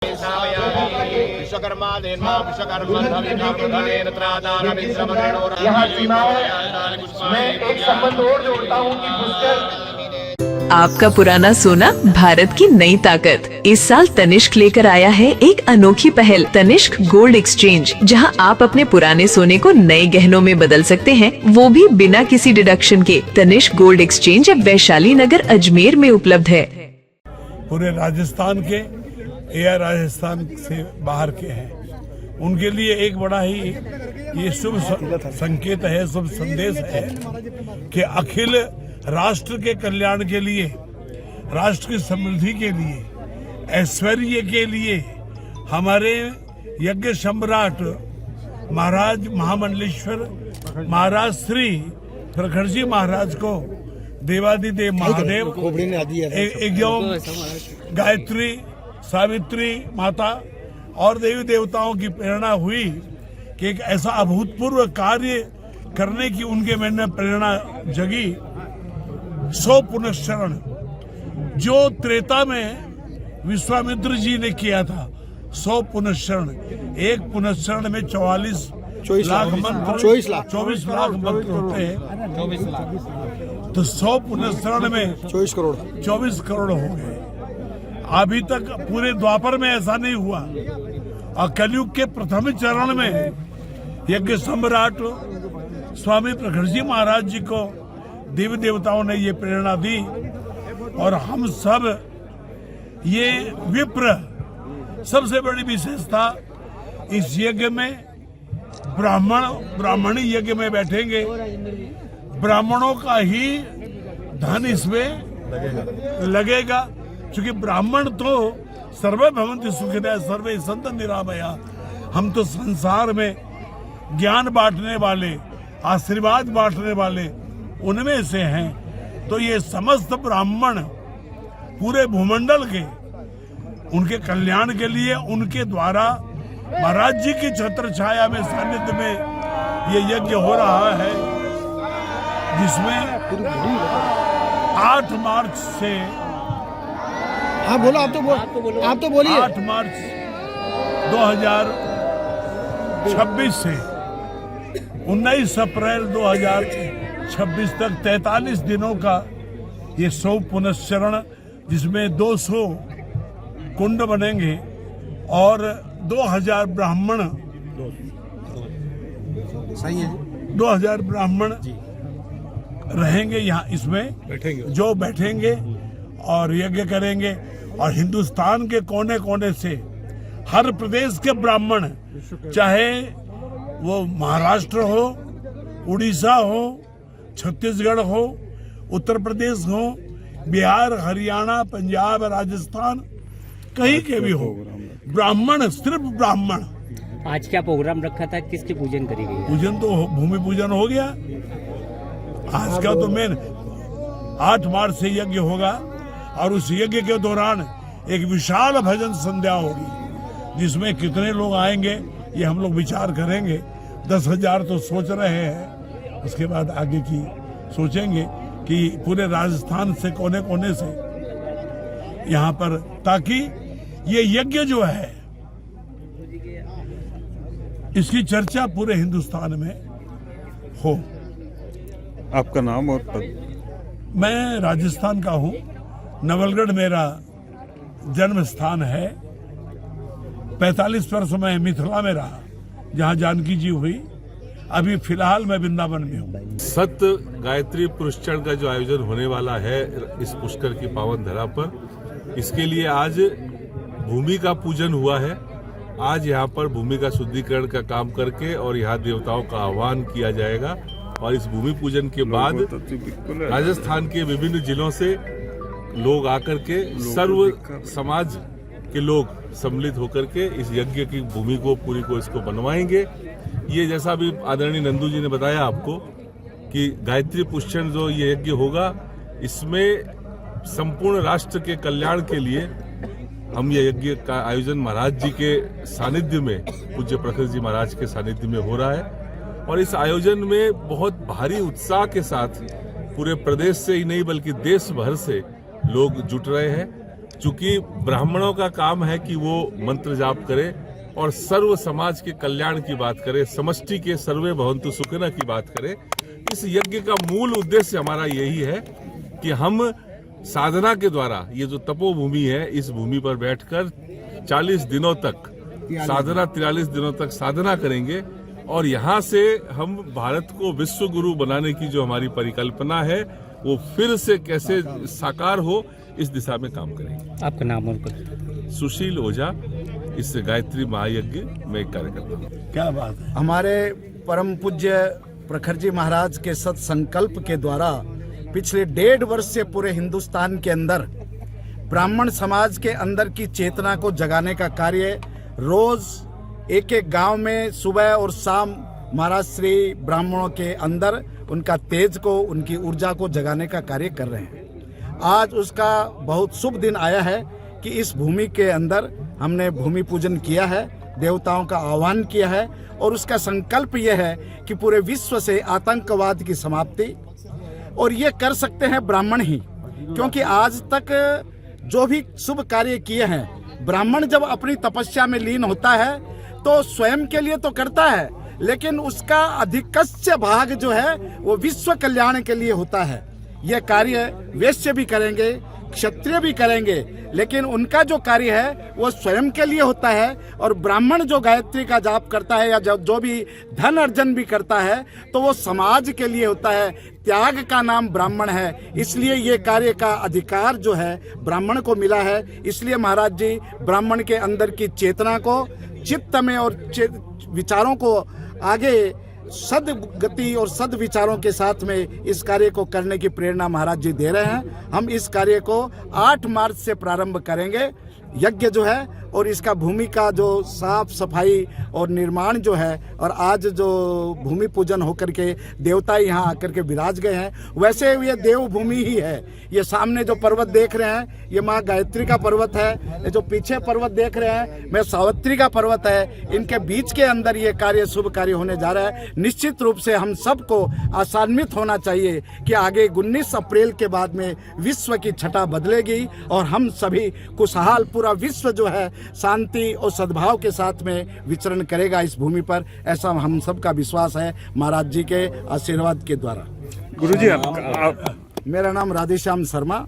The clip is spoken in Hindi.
यहाँ मैं एक संबंध और जोड़ता हूँ कि पुष्कर आपका पुराना सोना भारत की नई ताकत। इस साल तनिष्क लेकर आया है एक अनोखी पहल, तनिष्क गोल्ड एक्सचेंज, जहां आप अपने पुराने सोने को नए गहनों में बदल सकते हैं, वो भी बिना किसी डिडक्शन के। तनिष्क गोल्ड एक्सचेंज अब वैशाली नगर अजमेर में उपलब्ध है। पूरे राजस्थान के या राजस्थान से बाहर के हैं, उनके लिए एक बड़ा ही ये शुभ संकेत है, शुभ संदेश है कि अखिल राष्ट्र के कल्याण के लिए, राष्ट्र की समृद्धि के लिए, ऐश्वर्य के लिए हमारे यज्ञ सम्राट महाराज महामंडलेश्वर महाराज श्री प्रखर जी महाराज को देवादिदेव महादेव एवं गायत्री सावित्री माता और देवी देवताओं की प्रेरणा हुई कि एक ऐसा अभूतपूर्व कार्य करने की उनके मन में प्रेरणा जगी। 100 पुनश्चरण जो त्रेता में विश्वामित्र जी ने किया था, 100 पुनश्चरण, एक पुनश्चरण में 24 लाख मंत्र होते हैं, तो 100 पुनश्चरण में 24 करोड़ हो गए। अभी तक पूरे द्वापर में ऐसा नहीं हुआ, और कलयुग के प्रथम चरण में यज्ञ सम्राट स्वामी प्रखर जी महाराज जी को देवी देवताओं ने ये प्रेरणा दी, और हम सब ये विप्र, सबसे बड़ी विशेषता इस यज्ञ में ब्राह्मणी यज्ञ में बैठेंगे, ब्राह्मणों का ही धन इसमें लगेगा, क्योंकि ब्राह्मण तो सर्वे भवन्ति सुखिनः सर्वे सन्तु निरामया। हम तो संसार में ज्ञान बांटने वाले, आशीर्वाद बांटने वाले उनमें से हैं। तो ये समस्त ब्राह्मण पूरे भूमंडल के, उनके कल्याण के लिए, उनके द्वारा महाराज जी की छत्र छाया में, सानिध्य में ये यज्ञ हो रहा है, जिसमें 8 मार्च से, हाँ बोलो, आप तो बोलिए। 8 मार्च 2026 से 19 अप्रैल 2026 तक 43 दिनों का ये 100 पुनश्चरण, जिसमें 200 कुंड बनेंगे और 2000 ब्राह्मण, 2000 ब्राह्मण रहेंगे यहाँ, इसमें जो बैठेंगे और यज्ञ करेंगे। और हिंदुस्तान के कोने कोने से, हर प्रदेश के ब्राह्मण, चाहे वो महाराष्ट्र हो, उड़ीसा हो, छत्तीसगढ़ हो, उत्तर प्रदेश हो, बिहार, हरियाणा, पंजाब, राजस्थान, कहीं के भी हो, ब्राह्मण, सिर्फ ब्राह्मण। आज क्या प्रोग्राम रखा था, किसकी पूजन करी गई? पूजन तो भूमि पूजन हो गया। आज का तो मेन 8 मार्च से यज्ञ होगा, और उस यज्ञ के दौरान एक विशाल भजन संध्या होगी, जिसमें कितने लोग आएंगे ये हम लोग विचार करेंगे। 10,000 तो सोच रहे हैं, उसके बाद आगे की सोचेंगे कि पूरे राजस्थान से, कोने कोने से यहाँ पर, ताकि ये यज्ञ जो है इसकी चर्चा पूरे हिंदुस्तान में हो। आपका नाम और पद? मैं राजस्थान का हूँ, नवलगढ़ मेरा जन्म स्थान है। 45 वर्ष मैं मिथिला में रहा, जहाँ जानकी जी हुई। अभी फिलहाल मैं वृंदावन में हूँ। सत्य गायत्री पुरस्चरण का जो आयोजन होने वाला है इस पुष्कर की पावन धरा पर, इसके लिए आज भूमि का पूजन हुआ है। आज यहाँ पर भूमि का शुद्धिकरण का काम करके और यहाँ देवताओं का आह्वान किया जाएगा, और इस भूमि पूजन के बाद राजस्थान के विभिन्न जिलों से लोग आकर के, सर्व समाज के लोग सम्मिलित होकर के इस यज्ञ की भूमि को, पूरी को, इसको बनवाएंगे। ये जैसा भी आदरणीय नंदू जी ने बताया आपको कि गायत्री पुष्चरण जो ये यज्ञ होगा, इसमें संपूर्ण राष्ट्र के कल्याण के लिए हम ये यज्ञ का आयोजन महाराज जी के सानिध्य में, पूज्य प्रखर जी महाराज के सानिध्य में हो रहा है। और इस आयोजन में बहुत भारी उत्साह के साथ पूरे प्रदेश से ही नहीं बल्कि देश भर से लोग जुट रहे हैं। चूंकि ब्राह्मणों का काम है कि वो मंत्र जाप करे और सर्व समाज के कल्याण की बात करे, समष्टि के सर्वे भवन्तु सुखिनः की बात करे। इस यज्ञ का मूल उद्देश्य हमारा यही है कि हम साधना के द्वारा ये जो तपोभूमि है, इस भूमि पर बैठकर 40 दिनों तक साधना, 43 दिनों तक साधना करेंगे और यहाँ से हम भारत को विश्व गुरु बनाने की जो हमारी परिकल्पना है वो फिर से कैसे साकार हो, इस दिशा में काम करेंगे। आपका नाम और पद? सुशील ओझा, इस गायत्री महायज्ञ में एक कार्यकर्ता हूँ। क्या बात है। हमारे परम पूज्य प्रखर जी महाराज के सत्संकल्प के द्वारा पिछले 1.5 वर्ष से पूरे हिंदुस्तान के अंदर ब्राह्मण समाज के अंदर की चेतना को जगाने का कार्य रोज एक एक गांव में सुबह और शाम महाराज श्री ब्राह्मणों के अंदर उनका तेज को, उनकी ऊर्जा को जगाने का कार्य कर रहे हैं। आज उसका बहुत शुभ दिन आया है कि इस भूमि के अंदर हमने भूमि पूजन किया है, देवताओं का आह्वान किया है और उसका संकल्प यह है कि पूरे विश्व से आतंकवाद की समाप्ति, और ये कर सकते हैं ब्राह्मण ही, क्योंकि आज तक जो भी शुभ कार्य किए हैं, ब्राह्मण जब अपनी तपस्या में लीन होता है तो स्वयं के लिए तो करता है, लेकिन उसका अधिकस्य भाग जो है वो विश्व कल्याण के लिए होता है। यह कार्य वैश्य भी करेंगे, क्षत्रिय भी करेंगे, लेकिन उनका जो कार्य है वो स्वयं के लिए होता है। और ब्राह्मण जो गायत्री का जाप करता है या जो भी धन अर्जन भी करता है तो वो समाज के लिए होता है। त्याग का नाम ब्राह्मण है, इसलिए ये कार्य का अधिकार जो है ब्राह्मण को मिला है। इसलिए महाराज जी ब्राह्मण के अंदर की चेतना को, चित्त में और विचारों को आगे सदगति और सद विचारों के साथ में इस कार्य को करने की प्रेरणा महाराज जी दे रहे हैं। हम इस कार्य को 8 मार्च से प्रारंभ करेंगे यज्ञ जो है, और इसका भूमि का जो साफ सफाई और निर्माण जो है, और आज जो भूमि पूजन होकर के देवता यहाँ आकर के विराज गए हैं, वैसे ये देव भूमि ही है। ये सामने जो पर्वत देख रहे हैं ये माँ गायत्री का पर्वत है, ये जो पीछे पर्वत देख रहे हैं मैं सावित्री का पर्वत है। इनके बीच के अंदर ये कार्य, शुभ कार्य होने जा रहा है। निश्चित रूप से हम सबको आशान्वित होना चाहिए कि आगे 19 अप्रैल के बाद में विश्व की छटा बदलेगी और हम सभी खुशहाल, पूरा विश्व जो है शांति और सद्भाव के साथ में विचरण करेगा इस भूमि पर। ऐसा हम सबका विश्वास है महाराज जी के आशीर्वाद के द्वारा। गुरुजी मेरा नाम राधेश्याम शर्मा,